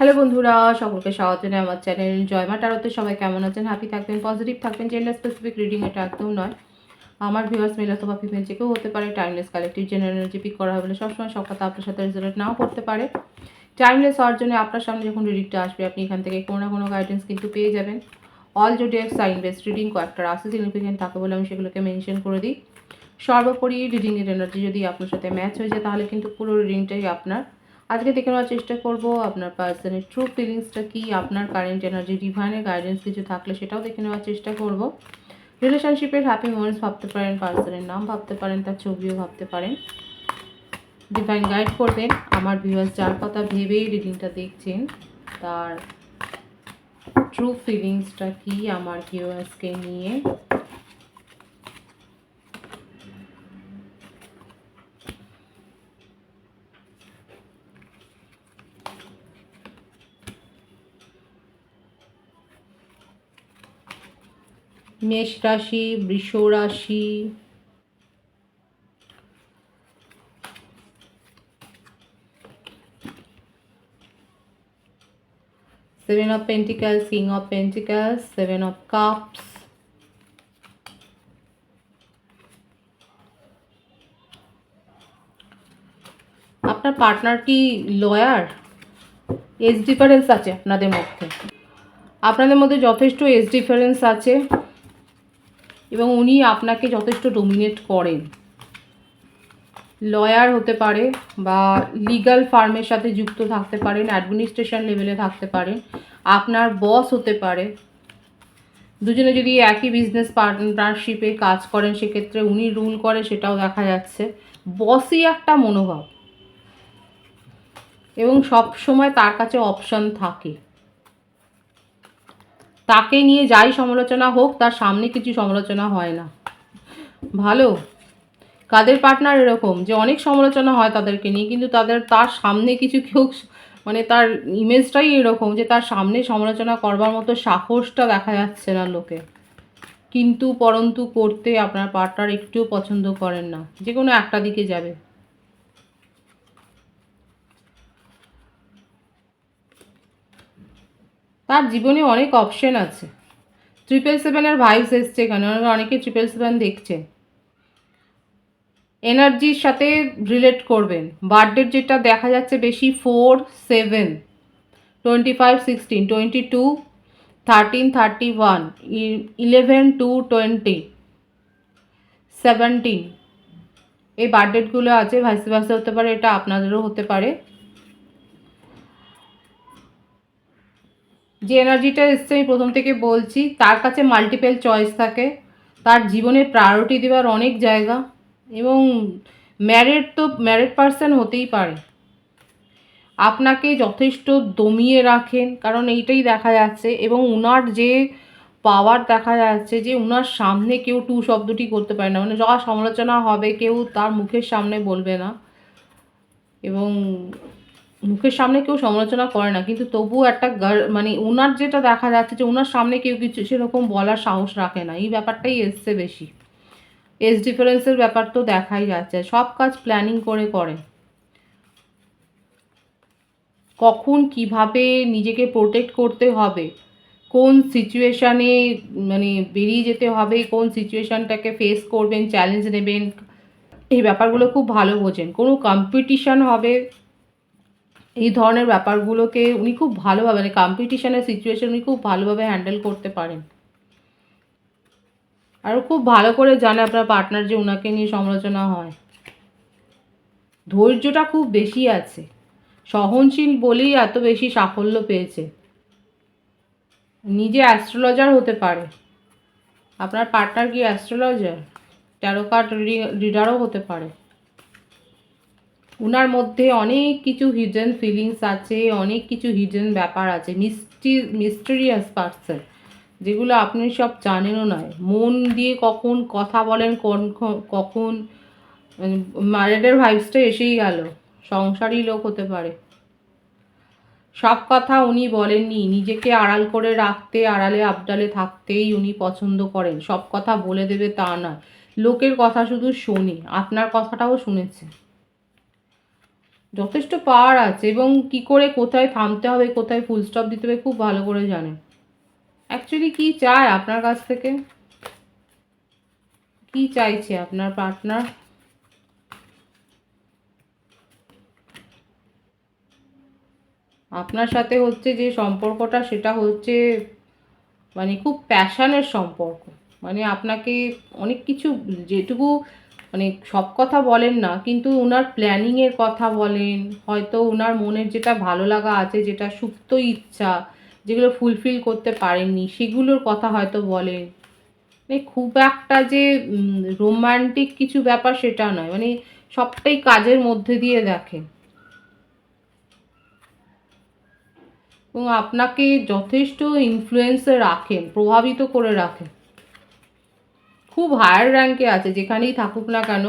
Hello বন্ধুরা, সকলকে স্বাগত জানাই আমার চ্যানেল জয়মা টারোতে। সবাই কেমন আছেন? হ্যাপি থাকবেন, পজিটিভ থাকবেন। জেন্ডার স্পেসিফিক রিডিং এটা একদম নয়। আমার ভিউয়ার্স মেল অথবা ফিমেল যে কেউ হতে পারে। Timeless collective general energy pick করা হবে বলে সবসময় সব কথা আপনার সাথে রেজোনেট নাও করতে পারে। টাইমলেস হওয়ার জন্য আপনার সামনে যখন রিডিংটা আসবে আপনি এখান থেকে কোনো না কোনো গাইডেন্স কিন্তু পেয়ে যাবেন। All zodiac sign based reading কয়েকটা রাশি সিগনিফিকেন্ট থাকে বলে আমি সেগুলোকে মেনশন করে দিই। সর্বোপরি রিডিংয়ের এনার্জি যদি আপনার সাথে ম্যাচ হয়ে যায় তাহলে কিন্তু পুরো রিডিংটাই আপনার। আজকে দেখে নেওয়ার চেষ্টা করব আপনার পার্সনের ট্রু ফিলিংসটা কি, আপনার কারেন্ট এনার্জি, ডিভাইনের গাইডেন্স কিছু থাকলে সেটাও দেখে নেওয়ার চেষ্টা করব। রিলেশনশিপের হ্যাপি মোমেন্টস ভাবতে পারেন, পার্সনের নাম ভাবতে পারেন, তার ছবিও ভাবতে পারেন। ডিভাইন গাইড করবেন আমার ভিউয়ার্স যার কথা ভেবেই রিডিংটা দেখছেন, তার ট্রু ফিলিংসটা কি আমার ভিউয়ার্সকে নিয়ে। মেষ রাশি, বৃষ রাশি, seven of pentacles, king of pentacles, seven of cups, আপনার পার্টনার কি লয়ার? এজ ডিফারেন্স আছে আপনাদের মধ্যে যথেষ্ট এজ ডিফারেন্স আছে এবং উনি আপনাকে যথেষ্ট ডমিনেট করেন। লয়ার হতে পারে বা লিগ্যাল ফার্মের সাথে যুক্ত থাকতে পারেন, অ্যাডমিনিস্ট্রেশন লেভেলে থাকতে পারেন, আপনার বস হতে পারে। দুজনে যদি একই বিজনেস পার্টনারশিপে কাজ করেন সেক্ষেত্রে উনি রুল করে, সেটাও দেখা যাচ্ছে। বসই একটা মনোভাব এবং সব সময় তার কাছে অপশন থাকে। তাকে নিয়ে যাই সমালোচনা হোক তার সামনে কিছু সমালোচনা হয় না। ভালো কাদের পার্টনার এরকম যে অনেক সমালোচনা হয় তাদেরকে নিয়ে, কিন্তু তার সামনে কিছু কেউ মানে তার ইমেজটাই এরকম যে তার সামনে সমালোচনা করবার মতো সাহসটা দেখা যাচ্ছে না লোকে, কিন্তু পরন্তু করতে আপনার পার্টনার একটুও পছন্দ করেন না, যে কোনো একটা দিকে যাবে। তার জীবনে অনেক অপশন আছে। 777-এর ভাইবস এসছে এখানে, অনেকে 777 দেখছে। এনার্জির সাথে রিলেট করবেন। বার্থডের যেটা দেখা যাচ্ছে বেশি 4, 7, 25, 16, 22, 13, 31, 11, 2, 20, 17 এই বার্থডেটগুলো আছে। ভাইস ভার্সা হতে পারে, এটা আপনাদেরও হতে পারে। যে এনার্জিটা এসছে আমি প্রথম থেকে বলছি, তার কাছে মাল্টিপল চয়েস থাকে, তার জীবনে প্রায়োরিটি দেওয়ার অনেক জায়গা, এবং ম্যারিড পার্সন হতেই পারে। আপনাকে যথেষ্ট দমিয়ে রাখেন, কারণ এইটাই দেখা যাচ্ছে। এবং উনার যে পাওয়ার দেখা যাচ্ছে যে উনার সামনে কেউ টু শব্দটি করতে পারে না, মানে যা সমালোচনা হবে কেউ তার মুখের সামনে বলবে না, এবং মুখের সামনে কেউ সমালোচনা করে না, কিন্তু তবুও একটা মানে ওনার যেটা দেখা যাচ্ছে যে ওনার সামনে কেউ কিছু সেরকম বলার সাহস রাখে না। এই ব্যাপারটাই এসছে বেশি। এজ ডিফারেন্সের ব্যাপার তো দেখাই যাচ্ছে। সব কাজ প্ল্যানিং করে করে, কখন কিভাবে নিজেকে প্রোটেক্ট করতে হবে, কোন সিচুয়েশানে মানে বেরিয়ে যেতে হবে, কোন সিচুয়েশানটাকে ফেস করবেন, চ্যালেঞ্জ নেবেন, এই ব্যাপারগুলো খুব ভালো বোঝেন। কোনো কম্পিটিশান হবে, এই ধরনের ব্যাপারগুলোকে উনি খুব ভালোভাবে, মানে কম্পিটিশানের সিচুয়েশন উনি খুব ভালোভাবে হ্যান্ডেল করতে পারেন। আর খুব ভালো করে জানে আপনার পার্টনার যে ওনাকে নিয়ে সমালোচনা হয়। ধৈর্যটা খুব বেশি আছে, সহনশীল বলেই এত বেশি সাফল্য পেয়েছে। নিজে অ্যাস্ট্রোলজার হতে পারে আপনার পার্টনার, কি অ্যাস্ট্রোলজার, ট্যারো কার্ড রিডারও হতে পারে। ওনার মধ্যে অনেক কিছু হিডেন ফিলিংস আছে, অনেক কিছু হিডেন ব্যাপার আছে, মিস্টেরিয়াস পার্সন, যেগুলো আপনি সব জানেনও নয়। মন দিয়ে কখন কথা বলেন, কখন ম্যারেডের ভাইবসটা এসেই গেল। সংসারী লোক হতে পারে। সব কথা উনি বলেননি, নিজেকে আড়াল করে রাখতে, আড়ালে আবডালে থাকতেই উনি পছন্দ করেন। সব কথা বলে দেবে তা নয়, লোকের কথা শুধু শোনে, আপনার কথাটাও শুনেছে। যথেষ্ট পাওয়ার আছে এবং কি করে কোথায় থামতে হবে, কোথায় ফুল স্টপ দিতে হবে খুব ভালো করে জানেন। অ্যাকচুয়ালি কি চায় আপনার কাছ থেকে, কি চাইছে আপনার পার্টনার? আপনার সাথে হচ্ছে যে সম্পর্কটা সেটা হচ্ছে মানে খুব প্যাশনের সম্পর্ক। মানে আপনাকে অনেক কিছু, যেটুকু মানে সব কথা বলেন না কিন্তু ওনার প্ল্যানিংয়ের কথা বলেন, হয়তো ওনার মনের যেটা ভালো লাগা আছে, যেটা সুপ্ত ইচ্ছা, যেগুলো ফুলফিল করতে পারেননি সেগুলোর কথা হয়তো বলেন। মানে খুব একটা যে রোমান্টিক কিছু ব্যাপার সেটা নয়, মানে সবটাই কাজের মধ্যে দিয়ে দেখেন এবং আপনাকে যথেষ্ট ইনফ্লুয়েন্সে রাখেন, প্রভাবিত করে রাখেন। খুব হায়ার র্যাঙ্কে আছে যেখানেই থাকুক না কেন,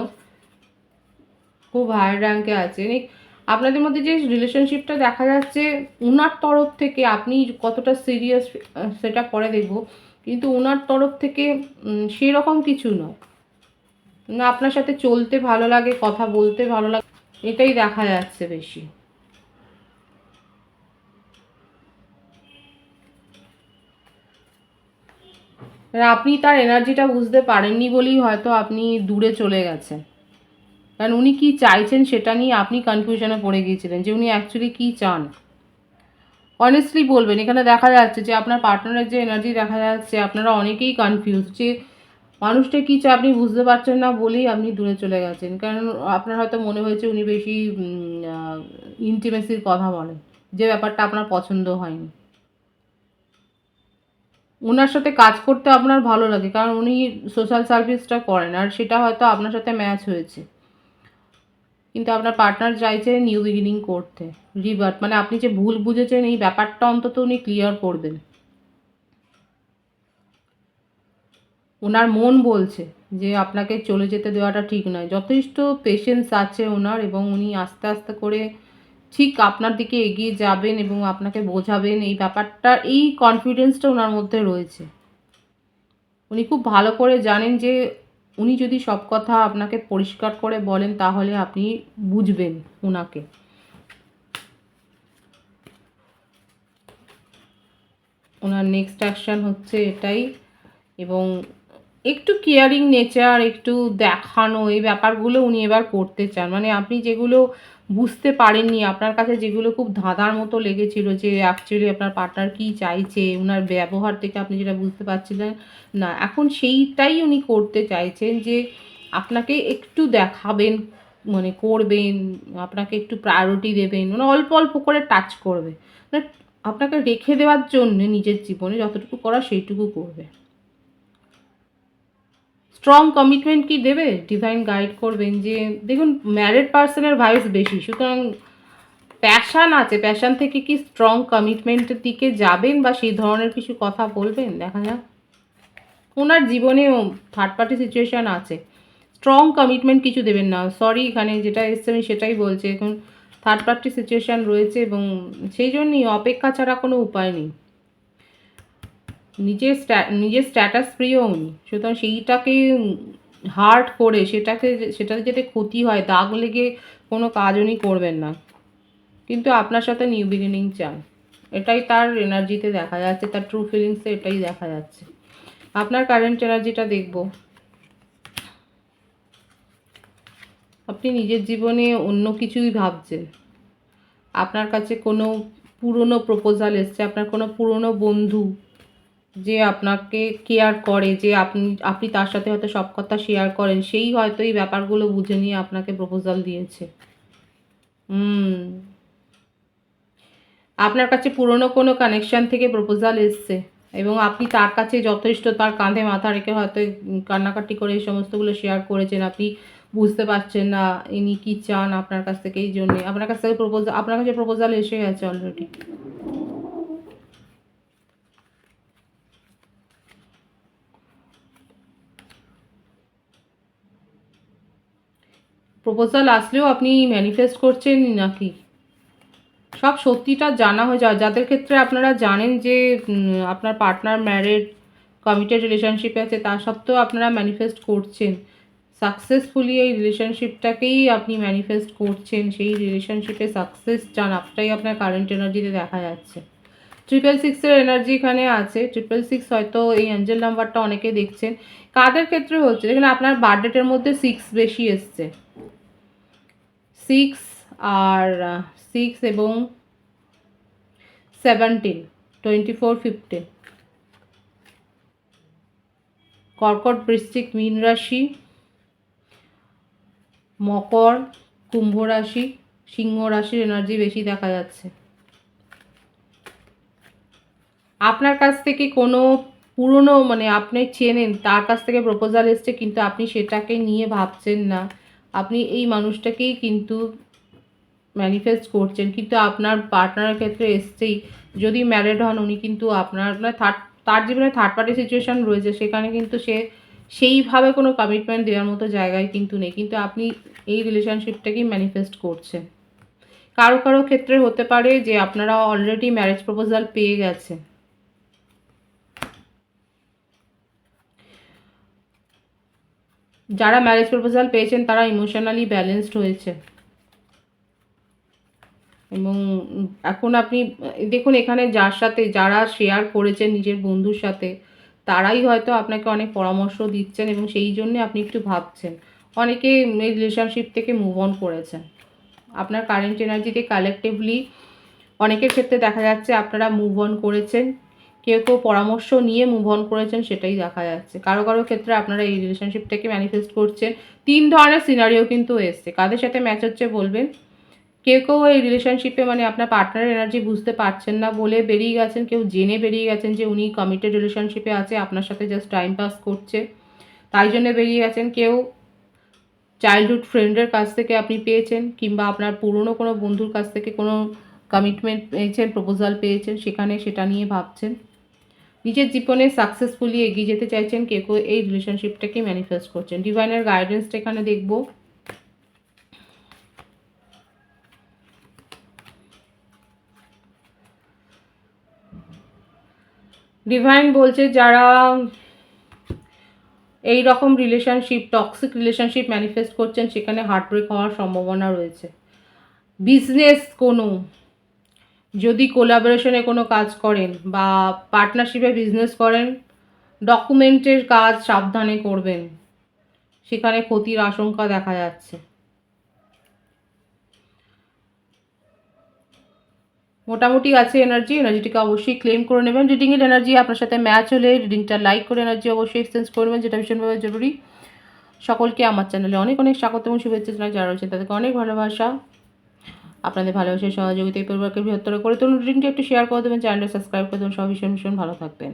খুব হায়ার র্যাঙ্কে আছে। মানে আপনাদের মধ্যে যে রিলেশনশিপটা দেখা যাচ্ছে ওনার তরফ থেকে, আপনি কতটা সিরিয়াস সেটা পরে দেখব, কিন্তু ওনার তরফ থেকে সেরকম কিছু নয়। না, আপনার সাথে চলতে ভালো লাগে, কথা বলতে ভালো লাগে, এটাই দেখা যাচ্ছে বেশি। আর আপনি তার এনার্জিটা বুঝতে পারেননি বলেই হয়তো আপনি দূরে চলে গেছেন। কারণ উনি কি চাইছেন সেটা নিয়ে আপনি কনফিউশনে পড়ে গিয়েছিলেন, যে উনি অ্যাকচুয়ালি কী চান। অনেস্টলি বলবেন, এখানে দেখা যাচ্ছে যে আপনার পার্টনারের যে এনার্জি দেখা যাচ্ছে, আপনারা অনেকেই কনফিউজ যে মানুষটা কী চায় আপনি বুঝতে পারছেন না বলেই আপনি দূরে চলে গেছেন। কারণ আপনার হয়তো মনে হয়েছে উনি বেশি ইন্টিমেসির কথা বলেন, যে ব্যাপারটা আপনার পছন্দ হয়নি। ওনার সাথে কাজ করতে আপনার ভালো লাগে কারণ উনি সোশ্যাল সার্ভিসটা করেন, আর সেটা হয়তো আপনার সাথে ম্যাচ হয়েছে। কিন্তু আপনার পার্টনার চাইছে নিউ বিগিনিং করতে, রিবার্ট, মানে আপনি যে ভুল বুঝেছেন এই ব্যাপারটা অন্তত উনি ক্লিয়ার করবেন। ওনার মন বলছে যে আপনাকে চলে যেতে দেওয়াটা ঠিক নয়, যথেষ্ট পেশেন্স আছে ওনার, এবং উনি আস্তে আস্তে করে ঠিক আপনার দিকে এগিয়ে যাবেন এবং আপনাকে বোঝাবেন। এই ব্যাপারটা, এই কনফিডেন্সটা ওনার মধ্যে রয়েছে। উনি খুব ভালো করে জানেন যে উনি যদি সব কথা আপনাকে পরিষ্কার করে বলেন তাহলে আপনি বুঝবেন ওনাকে। ওনার নেক্সট অ্যাকশন হচ্ছে এটাই। এবং একটু কেয়ারিং নেচার, একটু দেখানো, এই ব্যাপারগুলো উনি এবার করতে চান। মানে আপনি যেগুলো বুঝতে পারেননি, আপনার কাছে যেগুলো খুব ধাঁধার মতো লেগেছিল যে অ্যাকচুয়ালি আপনার পার্টনার কী চাইছে, ওনার ব্যবহার থেকে আপনি যেটা বুঝতে পারছিলেন না, এখন সেইটাই উনি করতে চাইছেন যে আপনাকে একটু দেখাবেন, মানে করবেন, আপনাকে একটু প্রায়োরিটি দেবেন, মানে অল্প অল্প করে টাচ করবে, মানে আপনাকে রেখে দেওয়ার জন্যে নিজের জীবনে যতটুকু করা সেইটুকু করবে। স্ট্রং কমিটমেন্ট কি দেবে, ডিভাইন গাইড করবেন। যে দেখুন, ম্যারিড পার্সনের ভাইস বেশি, সুতরাং প্যাশান আছে, প্যাশান থেকে কি স্ট্রং কমিটমেন্টের দিকে যাবেন বা সেই ধরনের কিছু কথা বলবেন, দেখা যাক। ওনার জীবনেও থার্ড পার্টি সিচুয়েশান আছে, স্ট্রং কমিটমেন্ট কিছু দেবেন না। সরি, এখানে যেটা এসছে আমি সেটাই বলছি, এখন থার্ড পার্টি সিচুয়েশান রয়েছে এবং সেই জন্যই অপেক্ষা ছাড়া কোনো উপায় নেই। নিজের স্ট্যাটাস প্রিয় উনি, সুতরাং সেইটাকে হার্ট করে সেটাতে যাতে ক্ষতি হয়, দাগ লেগে কোনো কাজ উনি করবেন না, কিন্তু আপনার সাথে নিউ বিগিনিং চান। এটাই তার এনার্জিতে দেখা যাচ্ছে, তার ট্রু ফিলিংসে এটাই দেখা যাচ্ছে। আপনার কারেন্ট এনার্জিটা দেখব। আপনি নিজের জীবনে অন্য কিছুই ভাবছেন। আপনার কাছে কোনো পুরনো প্রপোজাল এসছে, আপনার কোনো পুরনো বন্ধু যে আপনাকে কেয়ার করে, যে আপনি আপনি তার সাথে হয়তো সব কথা শেয়ার করেন, সেই হয়তো এই ব্যাপারগুলো বুঝে নিয়ে আপনাকে প্রপোজাল দিয়েছে। আপনার কাছে পুরনো কোনো কানেকশান থেকে প্রপোজাল এসছে এবং আপনি তার কাছে যথেষ্ট, তার কাঁধে মাথা রেখে হয়তো কান্নাকাটি করে এই সমস্তগুলো শেয়ার করেছেন। আপনি বুঝতে পারছেন না ইনি কী চান আপনার কাছ থেকে, এই জন্যে আপনার কাছ থেকে আপনার কাছে প্রপোজাল এসে গেছে অলরেডি। প্রপোজাল আসলেও আপনি ম্যানিফেস্ট করছেন নাকি? সব সত্যিটা জানা হয়ে যাওয়া, যাদের ক্ষেত্রে আপনারা জানেন যে আপনার পার্টনার ম্যারিড, কমিটেড রিলেশনশিপে আছে, তা সত্ত্বেও আপনারা ম্যানিফেস্ট করছেন, সাকসেসফুলি এই রিলেশনশিপটাকেই আপনি ম্যানিফেস্ট করছেন, সেই রিলেশনশিপে সাকসেস চান, আপনাই আপনার কারেন্ট এনার্জিতে দেখা যাচ্ছে। 666-এর এনার্জি এখানে আছে। 666 হয়তো এই অ্যাঞ্জেল নাম্বারটা অনেকে দেখছেন। কাদের ক্ষেত্রে হচ্ছে, দেখুন আপনার বার্থডেটের মধ্যে 6 বেশি এসছে। 6 আর 6 এবং 17, 24, 15। কর্কট, বৃশ্চিক, মীন রাশি, মকর, কুম্ভ রাশি, সিংহ রাশির এনার্জি বেশি দেখা যাচ্ছে। আপনার কাছ থেকে কোনো পুরনো মানে আপনি চেনেন, তার কাছ থেকে প্রপোজাল এসছে, কিন্তু আপনি সেটাকে নিয়ে ভাবছেন না, আপনি এই মানুষটাকেই কিন্তু ম্যানিফেস্ট করছেন, কিন্তু আপনার পার্টনারের ক্ষেত্রে এসছেই, যদি ম্যারিড হন উনি কিন্তু আপনার মানে তার জীবনে থার্ড পার্টি সিচুয়েশান রয়েছে, সেখানে কিন্তু সে সেইভাবে কোনো কমিটমেন্ট দেওয়ার মতো জায়গায় কিন্তু নেই, কিন্তু আপনি এই রিলেশনশিপটাকেই ম্যানিফেস্ট করছেন। কারো কারো ক্ষেত্রে হতে পারে যে আপনারা অলরেডি ম্যারেজ প্রপোজাল পেয়ে গেছে। যারা ম্যারেজ প্রপোজাল পেয়েছেন তারা ইমোশনালি ব্যালেন্সড হয়েছে, এবং এখন আপনি দেখুন এখানে যার সাথে যারা শেয়ার করেছেন নিজের বন্ধুর সাথে, তারাই হয়তো আপনাকে অনেক পরামর্শ দিচ্ছেন, এবং সেই জন্যে আপনি একটু ভাবছেন। অনেকে এই রিলেশনশিপ থেকে মুভ অন করেছেন। আপনার কারেন্ট এনার্জিতে কালেকটিভলি অনেকের ক্ষেত্রে দেখা যাচ্ছে আপনারা মুভ অন করেছেন, কেউ কেউ পরামর্শ নিয়ে মুভ অন করেছেন, সেটাই দেখা যাচ্ছে। কারো কারো ক্ষেত্রে আপনারা এই রিলেশনশিপটাকে ম্যানিফেস্ট করছেন। 3 ধরনের সিনারিও কিন্তু এসছে, কাদের সাথে ম্যাচ হচ্ছে বলবেন। কেউ কেউ এই রিলেশনশিপে মানে আপনার পার্টনারের এনার্জি বুঝতে পারছেন না বলে বেরিয়ে গেছেন, কেউ জেনে বেরিয়ে গেছেন যে উনি কমিটেড রিলেশনশিপে আছে, আপনার সাথে জাস্ট টাইম পাস করছে, তাই জন্য বেরিয়ে গেছেন। কেউ চাইল্ডহুড ফ্রেন্ডের কাছ থেকে আপনি পেয়েছেন, কিংবা আপনার পুরনো কোনো বন্ধুর কাছ থেকে কোনো কমিটমেন্ট পেয়েছেন, প্রপোজাল পেয়েছেন, সেখানে সেটা নিয়ে ভাবছেন। নিজের জীবনে সাকসেসফুলি এগিয়ে যেতে চাইছেন, কেউ কেউ এই রিলেশনশিপটাকে ম্যানিফেস্ট করছেন। ডিভাইনের গাইডেন্সটা এখানে দেখব। ডিভাইন বলছে যারা এই রকম রিলেশনশিপ, টক্সিক রিলেশনশিপ ম্যানিফেস্ট করছেন, সেখানে হার্টব্রেক হওয়ার সম্ভাবনা রয়েছে। বিজনেস কোনো, যদি কোলাবোরেশনে কোনো কাজ করেন বা পার্টনারশিপে বিজনেস করেন, ডকুমেন্টের কাজ সাবধানে করবেন, সেখানে ক্ষতির আশঙ্কা দেখা যাচ্ছে। মোটামুটি আছে এনার্জিটিকে অবশ্যই ক্লেম করে নেবেন। রিডিংয়ের এনার্জি আপনার সাথে ম্যাচ হলে রিডিংটা লাইক করে এনার্জি অবশ্যই এক্সচেঞ্জ করবেন, যেটা ভীষণভাবে জরুরি। সকলকে আমার চ্যানেলে অনেক অনেক স্বাগত এবং শুভেচ্ছা জানাই। যারা রয়েছেন তাদেরকে অনেক ভালোবাসা। আপনাদের ভালোবাসার সহযোগিতায় পরিবারকে বৃহত্তর করে তুলুন। রিডিংটি একটু শেয়ার করে দেবেন, চ্যানেলটা সাবস্ক্রাইব করে দেবেন। সব ভীষণ ভীষণ ভালো থাকবেন।